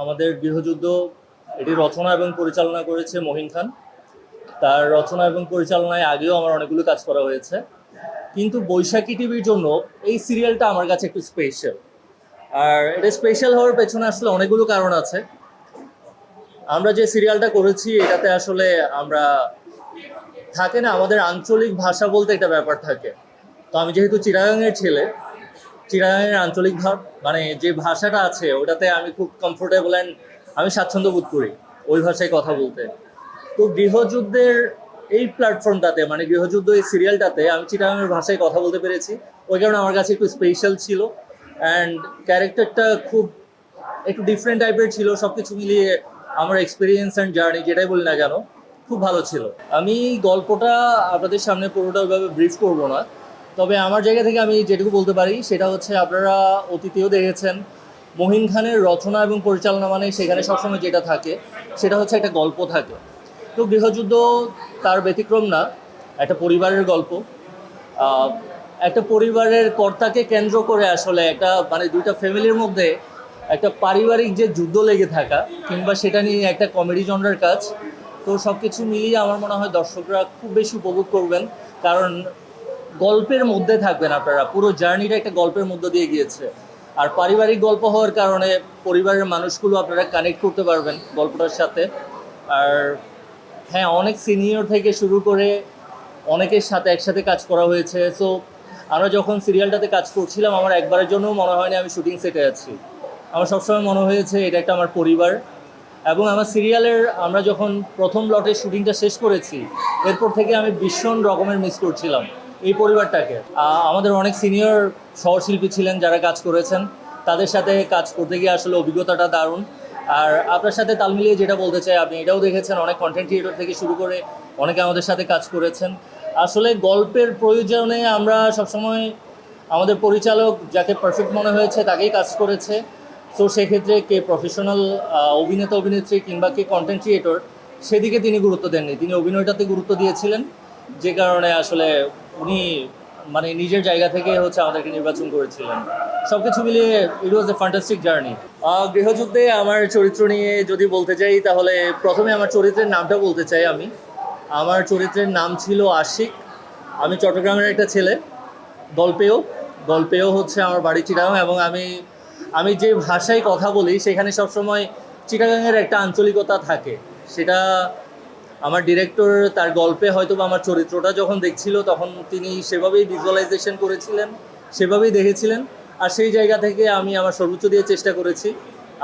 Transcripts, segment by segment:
আমাদের গৃহযুদ্ধ এটি রচনা এবং পরিচালনা করেছে মহিন খান। তার রচনা এবং পরিচালনায় আগেও আমার অনেকগুলো কাজ করা হয়েছে, কিন্তু বৈশাখী টিভির জন্য এই সিরিয়ালটা আমার কাছে একটু স্পেশাল। আর এটা স্পেশাল হওয়ার পেছনে আসলে অনেকগুলো কারণ আছে। আমরা যে সিরিয়ালটা করেছি এটাতে আসলে আমরা থাকে না, আমাদের আঞ্চলিক ভাষা বলতে একটা ব্যাপার থাকে। তো আমি যেহেতু চিটাগাংয়ের ছেলে, চিটাগাংয়ের আঞ্চলিক মানে যে ভাষাটা আছে ওটাতে আমি খুব কমফোর্টেবল অ্যান্ড আমি স্বাচ্ছন্দ্য বোধ করি ওই ভাষায় কথা বলতে। তো গৃহযুদ্ধের এই প্ল্যাটফর্মটাতে, মানে গৃহযুদ্ধ এই সিরিয়ালটাতে আমি চিটাগাংয়ের ভাষায় কথা বলতে পেরেছি। ওই কারণে আমার কাছে একটু স্পেশাল ছিল, অ্যান্ড ক্যারেক্টারটা খুব একটু ডিফারেন্ট টাইপের ছিল। সব কিছু মিলিয়ে আমার এক্সপিরিয়েন্স অ্যান্ড জার্নি যেটাই বলি না কেন খুব ভালো ছিল। আমি গল্পটা আপনাদের সামনে পুরোটা ওইভাবে ব্রিফ করবো না, তবে আমার জায়গা থেকে আমি যেটুকু বলতে পারি সেটা হচ্ছে, আপনারা অতীতেও দেখেছেন মহিন খানের রচনা এবং পরিচালনা মানে সেখানে সবসময় যেটা থাকে সেটা হচ্ছে একটা গল্প থাকে। তো গৃহযুদ্ধ তার ব্যতিক্রম না, একটা পরিবারের গল্প। একটা পরিবারের কর্তাকে কেন্দ্র করে আসলে একটা মানে দুইটা ফ্যামিলির মধ্যে একটা পারিবারিক যে যুদ্ধ লেগে থাকা, কিংবা সেটা নিয়ে একটা কমেডি জনরার কাজ। তো সব কিছু মিলিয়ে আমার মনে হয় দর্শকরা খুব বেশি উপভোগ করবেন, কারণ গল্পের মধ্যে থাকবেন আপনারা। পুরো জার্নিটা একটা গল্পের মধ্য দিয়ে গিয়েছে, আর পারিবারিক গল্প হওয়ার কারণে পরিবারের মানুষগুলো আপনারা কানেক্ট করতে পারবেন গল্পটার সাথে। আর হ্যাঁ, অনেক সিনিয়র থেকে শুরু করে অনেকের সাথে একসাথে কাজ করা হয়েছে। সো আমরা যখন সিরিয়ালটাতে কাজ করছিলাম, আমার একবারের জন্যও মনে হয়নি আমি শুটিং সেটে আছি। আমার সবসময় মনে হয়েছে এটা একটা আমার পরিবার। এবং আমার সিরিয়ালের আমরা যখন প্রথম লটের শুটিংটা শেষ করেছি, এরপর থেকে আমি ভীষণ রকমের মিস করছিলাম এই পরিবারটাকে। আমাদের অনেক সিনিয়র সহশিল্পী ছিলেন যারা কাজ করেছেন, তাদের সাথে কাজ করতে গিয়ে আসলে অভিজ্ঞতাটা দারুণ। আর আপনার সাথে তাল মিলিয়ে যেটা বলতে চাই, আপনি এটাও দেখেছেন অনেক কন্টেন্ট ক্রিয়েটর থেকে শুরু করে অনেকে আমাদের সাথে কাজ করেছেন। আসলে গল্পের প্রয়োজনে আমরা সবসময় আমাদের পরিচালক যাকে পারফেক্ট মনে হয়েছে তাকেই কাজ করেছে। সো সেক্ষেত্রে কে প্রফেশনাল অভিনেতা অভিনেত্রী কিংবা কে কন্টেন্ট ক্রিয়েটর, সেদিকে তিনি গুরুত্ব দেননি, তিনি অভিনয়টাতে গুরুত্ব দিয়েছিলেন। যে কারণে আসলে উনি মানে নিজের জায়গা থেকে হচ্ছে আমাদেরকে নির্বাচন করেছিলেন। সব কিছু মিলিয়ে ইট ওয়াজ এ ফ্যান্টাস্টিক জার্নি। গৃহযুদ্ধে আমার চরিত্র নিয়ে যদি বলতে চাই, তাহলে প্রথমে আমার চরিত্রের নামটা বলতে চাই। আমার চরিত্রের নাম ছিল আশিক। আমি চট্টগ্রামের একটা ছেলে। গল্পেও গল্পেও হচ্ছে আমার বাড়ি চিটাগাং, এবং আমি যে ভাষায় কথা বলি সেখানে সবসময় চিটাগাংয়ের একটা আঞ্চলিকতা থাকে। সেটা আমার ডিরেক্টর তার গল্পে হয়তো বা আমার চরিত্রটা যখন দেখছিল তখন তিনি সেভাবেই ভিজুয়ালাইজেশন করেছিলেন, সেভাবেই দেখেছিলেন। আর সেই জায়গা থেকে আমি আমার সর্বোচ্চ দিয়ে চেষ্টা করেছি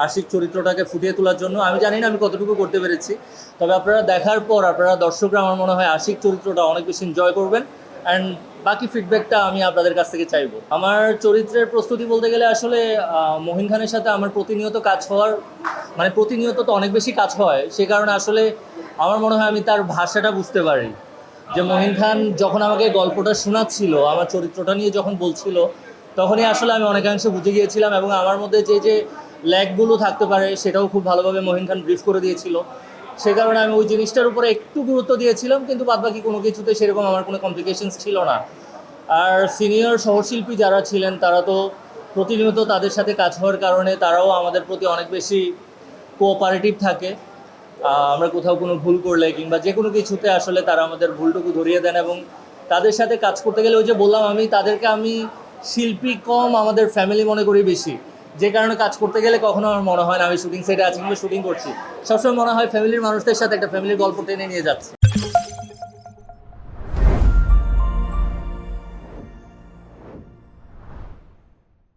আশিক চরিত্রটাকে ফুটিয়ে তোলার জন্য। আমি জানি না আমি কতটুকু করতে পেরেছি, তবে আপনারা দেখার পর আপনারা দর্শকরা আমার মনে হয় আশিক চরিত্রটা অনেক বেশি এনজয় করবেন। অ্যান্ড বাকি ফিডব্যাকটা আমি আপনাদের কাছ থেকে চাইবো। আমার চরিত্রের প্রস্তুতি বলতে গেলে আসলে মহিন খানের সাথে আমার প্রতিনিয়ত কাজ হওয়ার, মানে প্রতিনিয়ত তো অনেক বেশি কাজ হয়, সে কারণে আসলে আমার মনে হয় আমি তার ভাষাটা বুঝতে পারি। যে মহিন খান যখন আমাকে গল্পটা শোনাচ্ছিল, আমার চরিত্রটা নিয়ে যখন বলছিল, তখনই আসলে আমি অনেকাংশে বুঝে গিয়েছিলাম, এবং আমার মধ্যে যে যে ল্যাগগুলো থাকতে পারে সেটাও খুব ভালোভাবে মহিন খান ব্রিফ করে দিয়েছিল। সে কারণে আমি ওই জিনিসটার উপরে একটু গুরুত্ব দিয়েছিলাম, কিন্তু বাদবাকি কোনো কিছুতে সেরকম আমার কোনো কমপ্লিকেশনস ছিল না। আর সিনিয়র সহশিল্পী যারা ছিলেন তারা তো প্রতিনিয়ত তাদের সাথে কাজ হওয়ার কারণে তারাও আমাদের প্রতি অনেক বেশি কোঅপারেটিভ থাকে। আমরা কোথাও কোনো ভুল করলে কিংবা যে কোনো কিছুতে আসলে তারা আমাদের ভুলটুকু ধরিয়ে দেন, এবং তাদের সাথে কাজ করতে গেলে ওই যে বললাম তাদেরকে আমি শিল্পী কম আমাদের ফ্যামিলি মনে করি বেশি। যে কারণে কাজ করতে গেলে কখনো আমার মনে হয় না আমি শুটিং সেটে আছি কিংবা শুটিং করছি, সবসময় মনে হয় ফ্যামিলির মানুষদের সাথে একটা ফ্যামিলির গল্প টেনে নিয়ে যাচ্ছি।